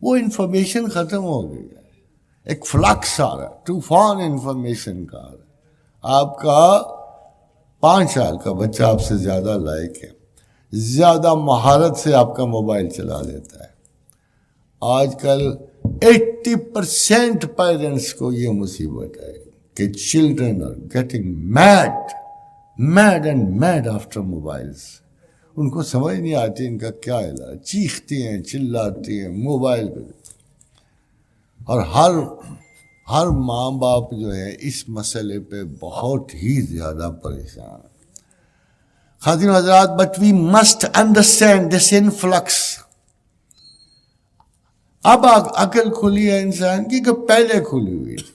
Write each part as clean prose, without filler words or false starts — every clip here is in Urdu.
وہ انفارمیشن ختم ہو گئی ہے. ایک فلکس آ رہا ہے, طوفان انفارمیشن کا آ رہا ہے. آپ کا 5 سال کا بچہ آپ سے زیادہ لائق ہے, زیادہ مہارت سے آپ کا موبائل چلا لیتا ہے. آج کل 80% پیرنٹس کو یہ مصیبت ہے کہ children are getting mad after mobiles. ان کو سمجھ نہیں آتی ان کا کیا علاج, چیختے ہیں, چلاتے ہیں موبائل پہ. اور ہر ماں باپ جو ہے اس مسئلے پہ بہت ہی زیادہ پریشان ہے. خواتین و حضرات, but we must understand this influx. اب عقل کھلی ہے انسان کی کہ پہلے کھلی ہوئی تھی.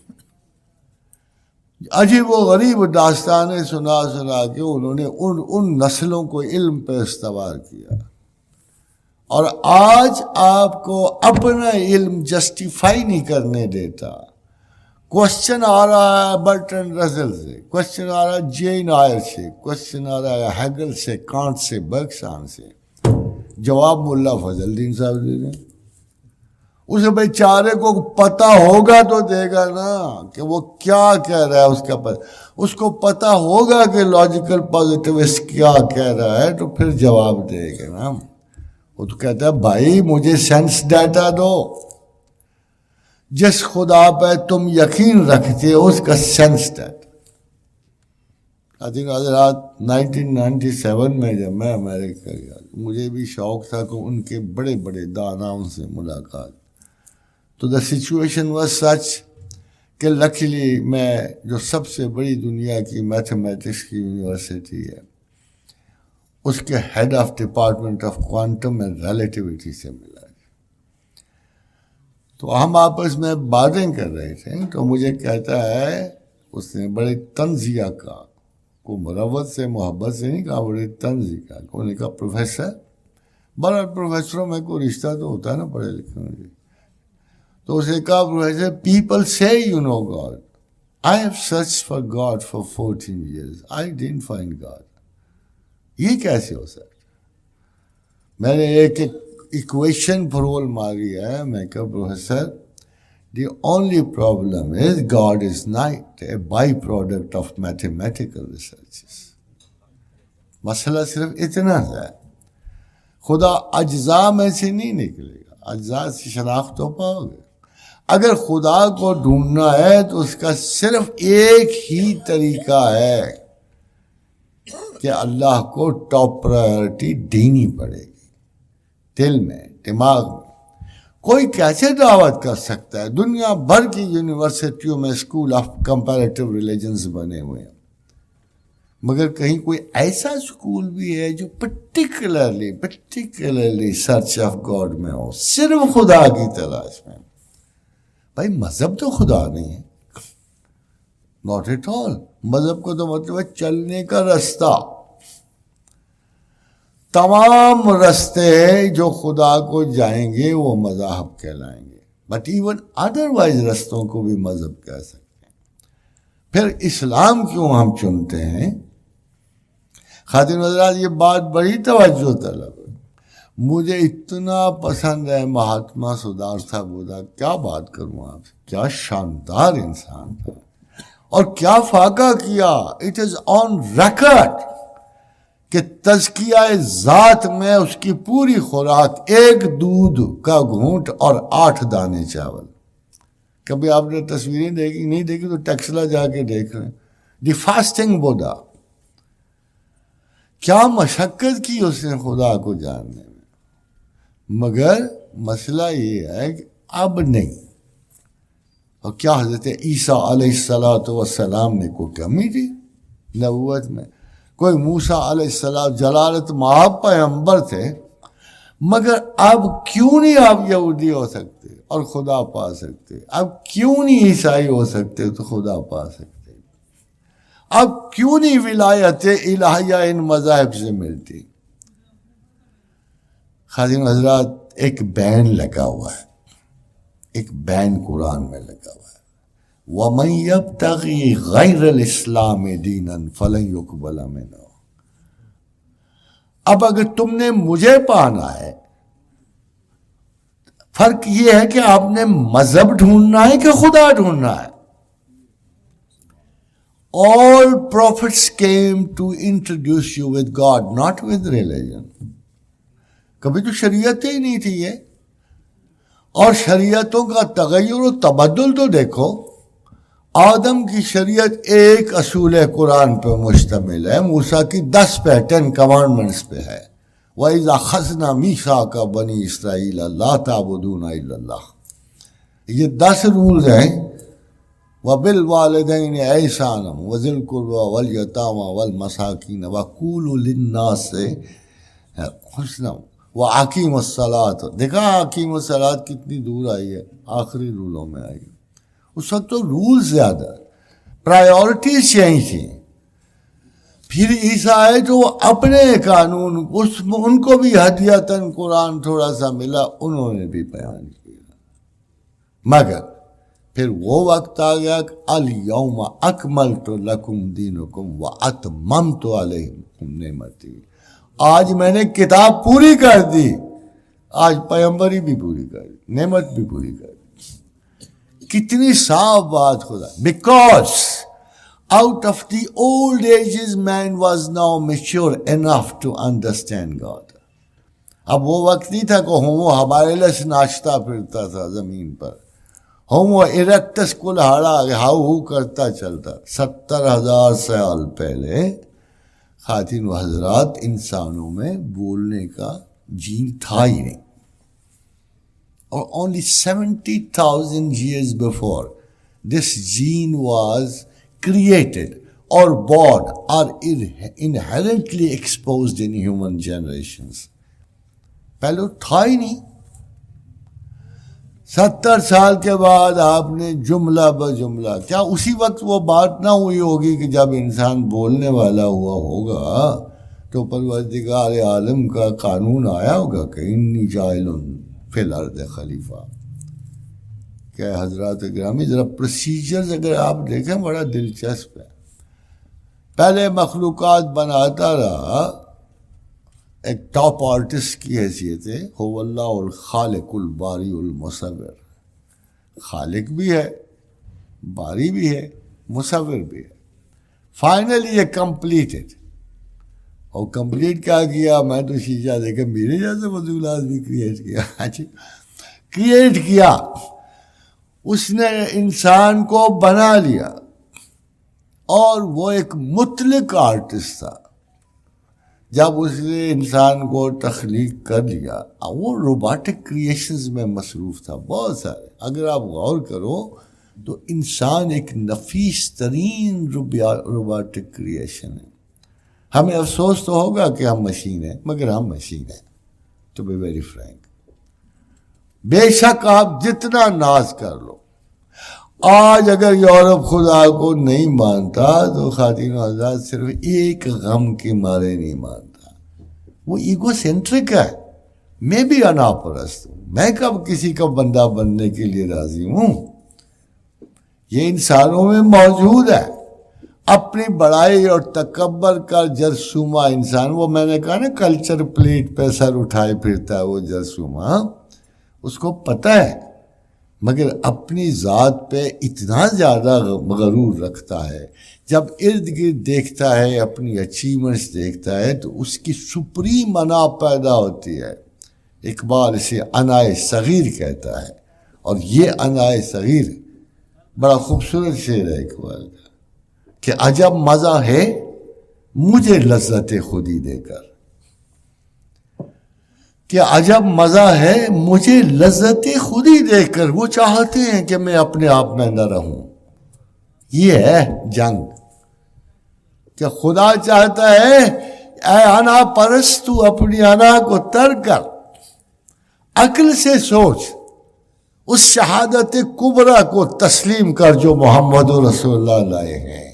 عجیب و غریب داستانیں سنا کے انہوں نے ان نسلوں کو علم پہ استوار کیا, اور آج آپ کو اپنا علم جسٹیفائی نہیں کرنے دیتا. کوشچن آ رہا ہے برٹن رسل سے, کوشچن آ رہا ہے جین آئر سے, کوشچن آ رہا ہے ہیگل سے, کانٹ سے, برگسان سے. جواب ملا فضل الدین صاحب دے دیں. اس بیچارے کو پتہ ہوگا تو دے گا نا کہ وہ کیا کہہ رہا ہے. اس کو پتہ ہوگا کہ لاجیکل پازیٹیوسٹ کیا کہہ رہا ہے, تو پھر جواب دے گا نا. وہ تو کہتا ہے بھائی مجھے سینس ڈیٹا دو. جس خدا پہ تم یقین رکھتے ہو اس کا سینس ڈیٹا. حضرات 1997 میں جب میں امریکہ گیا, مجھے بھی شوق تھا کہ ان کے بڑے بڑے داناؤں سے ملاقات. تو دا سچویشن واز سچ کہ لکیلی میں جو سب سے بڑی دنیا کی میتھمیٹکس کی یونیورسٹی ہے اس کے head of department of quantum and relativity سے ملا. تو ہم آپس میں باتیں کر رہے تھے, تو مجھے کہتا ہے, اس نے بڑے طنزیہ کا, کو مروت سے محبت سے نہیں کہا, بڑے طنزی کا. انہوں نے کہا پروفیسر, بڑا پروفیسروں میں کوئی رشتہ تو ہوتا ہے نا پڑھے لکھے میں. تو اسے کہا professor, people say you know God, I have search for God for 14 years, I ڈidn't فائنڈ گاڈ. یہ کیسے ہو سکتا؟ میں نے ایک ایکویشن پرول ماری ہے. میں کہا professor, the only problem is God is not a by product of mathematical researches. مسئلہ صرف اتنا ہے, خدا اجزاء میں سے نہیں نکلے گا, اجزاء سے شناخت تو پاؤ گے. اگر خدا کو ڈھونڈنا ہے تو اس کا صرف ایک ہی طریقہ ہے کہ اللہ کو ٹاپ پرائرٹی دینی پڑے گی. دل میں, دماغ میں. کوئی کیسے دعوت کر سکتا ہے؟ دنیا بھر کی یونیورسٹیوں میں اسکول آف کمپیریٹیو ریلیجنز بنے ہوئے ہیں, مگر کہیں کوئی ایسا اسکول بھی ہے جو پرٹیکولرلی سرچ آف گاڈ میں ہو, صرف خدا کی تلاش میں. بھائی مذہب تو خدا نہیں ہے, ناٹ ایٹ آل. مذہب کو تو مطلب ہے چلنے کا رستہ. تمام رستے جو خدا کو جائیں گے وہ مذاہب کہلائیں گے, بٹ ایون ادروائز رستوں کو بھی مذہب کہہ سکتے ہیں. پھر اسلام کیوں ہم چنتے ہیں؟ خواتین حضرات, یہ بات بڑی توجہ طلب ہے. مجھے اتنا پسند ہے مہاتما سدھارتھا بدھا, کیا بات کروں آپ سے, کیا شاندار انسان تھا اور کیا فاقہ کیا. اٹ از آن ریکارڈ کہ تزکیہ ذات میں اس کی پوری خوراک 1 دودھ کا گھونٹ اور 8 دانے چاول. کبھی آپ نے تصویریں دیکھی نہیں دیکھی تو ٹیکسلا جا کے دیکھ رہے ہیں. دی فاسٹنگ بودا, کیا مشقت کی اس نے خدا کو جاننے میں. مگر مسئلہ یہ ہے کہ اب نہیں. اور کیا حضرت عیسیٰ علیہ السلام نے کوئی کمی تھی نبوت میں؟ کوئی موسیٰ علیہ السلام جلالت مآب پیغمبر تھے, مگر اب کیوں نہیں آپ یہودی ہو سکتے اور خدا پا سکتے؟ اب کیوں نہیں عیسائی ہو سکتے تو خدا پا سکتے؟ اب کیوں نہیں ولایت الہیہ ان مذاہب سے ملتی؟ خادم حضرات, ایک بین لگا ہوا ہے, ایک بین قرآن میں لگا ہوا ہے, وَمَن يَبْتَغِي غَيْرَ الْإِسْلَامِ دِينًا فَلَن يُقْبَلَ مِنْهُ. اب اگر تم نے مجھے پانا ہے, فرق یہ ہے کہ آپ نے مذہب ڈھونڈنا ہے کہ خدا ڈھونڈنا ہے. All prophets came to introduce you with God, not with religion. کبھی تو شریعتیں ہی نہیں تھی یہ. اور شریعتوں کا تغیر و تبدل تو دیکھو. آدم کی شریعت ایک اصول قرآن پہ مشتمل ہے, موسیٰ کی 10 پہ 10 کمانڈمنٹس پہ ہے. وَإِذَا أَخَذْنَا مِيثَاقَ بَنِي إِسْرَائِيلَ لَا تَعْبُدُونَ إِلَّا اللَّهَ. یہ 10 رولز ہیں. وَبِالْوَالِدَيْنِ إِحْسَانًا وَذِي الْقُرْبَى وَالْيَتَامَى وَالْمَسَاكِينَ وَقُولُوا لِلنَّاسِ حُسْنًا وَأَقِیمُوا الصَّلَاةَ. دیکھا اقیم الصلاۃ کتنی دور آئی ہے, آخری رولوں میں آئی. اس وقت تو رول زیادہ, پرائیورٹیز چینج تھیں. پھر عیسیٰ آئے تو اپنے قانون, ان کو بھی ہدیتاً قرآن تھوڑا سا ملا, انہوں نے بھی بیان کیا. مگر پھر وہ وقت آ گیا کہ الیوم اکملت لکم دینکم واتممت علیکم نعمتی. آج میں نے کتاب پوری کر دی. آج پیغمبری بھی پوری کر دی, نعمت بھی پوری کر دی. کتنی صاف بات خدا. Because out of the old ages man was now mature enough to understand God. اب وہ وقت نہیں تھا کہ ہومو ہبائلس ناچتا پھرتا تھا زمین پر. ہومو ایرکٹس کلہاڑا ہاؤ کرتا چلتا. 70,000 سال پہلے خواتین و حضرات انسانوں میں بولنے کا جین تھا ہی نہیں. اور only 70,000 years before this gene was created or born or inherently exposed in human generations. پہلے تھا ہی نہیں. 70 سال کے بعد آپ نے جملہ بجملہ, کیا اسی وقت وہ بات نہ ہوئی ہوگی کہ جب انسان بولنے والا ہوا ہوگا تو پروردگار عالم کا قانون آیا ہوگا کہ انی جاعل فی الارض خلیفہ. کہ حضرات گرامی ذرا پروسیجرز اگر آپ دیکھیں بڑا دلچسپ ہے. پہلے مخلوقات بناتا رہا ایک ٹاپ آرٹسٹ کی حیثیت ہے. هو اللہ الخالق الباری المصور. خالق بھی ہے, باری بھی ہے, مصور بھی ہے. فائنلی یہ کمپلیٹڈ. اور کمپلیٹ کیا کیا, میں تو شیشہ دیکھا میرے جیسے فضولات بھی کریٹ کیا. کریٹ کیا, اس نے انسان کو بنا لیا. اور وہ ایک مطلق آرٹسٹ تھا. جب اس نے انسان کو تخلیق کر لیا, وہ روباٹک کریشنز میں مصروف تھا بہت سارے. اگر آپ غور کرو تو انسان ایک نفیس ترین روباٹک کریشن ہے. ہمیں افسوس تو ہوگا کہ ہم مشین ہیں, مگر ہم مشین ہیں. ٹو بی ویری فرینک, بے شک آپ جتنا ناز کر لو. آج اگر یورپ خدا کو نہیں مانتا تو خواتین و حضرات صرف ایک غم کے مارے نہیں مانتا. وہ ایگو سینٹرک ہے. میں بھی انا پرست ہوں. میں کب کسی کا بندہ بننے کے لیے راضی ہوں. یہ انسانوں میں موجود ہے. اپنی بڑائی اور تکبر کا جرثومہ انسان, وہ میں نے کہا نا کلچر پلیٹ پہ سر اٹھائے پھرتا ہے وہ جرثومہ, اس کو پتہ ہے. مگر اپنی ذات پہ اتنا زیادہ غرور رکھتا ہے. جب ارد گرد دیکھتا ہے, اپنی اچیومنٹس دیکھتا ہے, تو اس کی سپریم انا پیدا ہوتی ہے. اقبال اسے انائے صغیر کہتا ہے. اور یہ انائے صغیر بڑا خوبصورت شعر ہے اقبال کا کہ عجب مزہ ہے مجھے لذت خودی دے کر. کہ عجب مزہ ہے مجھے لذت خودی دے کر. وہ چاہتے ہیں کہ میں اپنے آپ میں نہ رہوں. یہ ہے جنگ. کہ خدا چاہتا ہے اے انا پرست تو اپنی انا کو ترک کر, عقل سے سوچ, اس شہادت کبریٰ کو تسلیم کر جو محمد رسول اللہ لائے ہیں.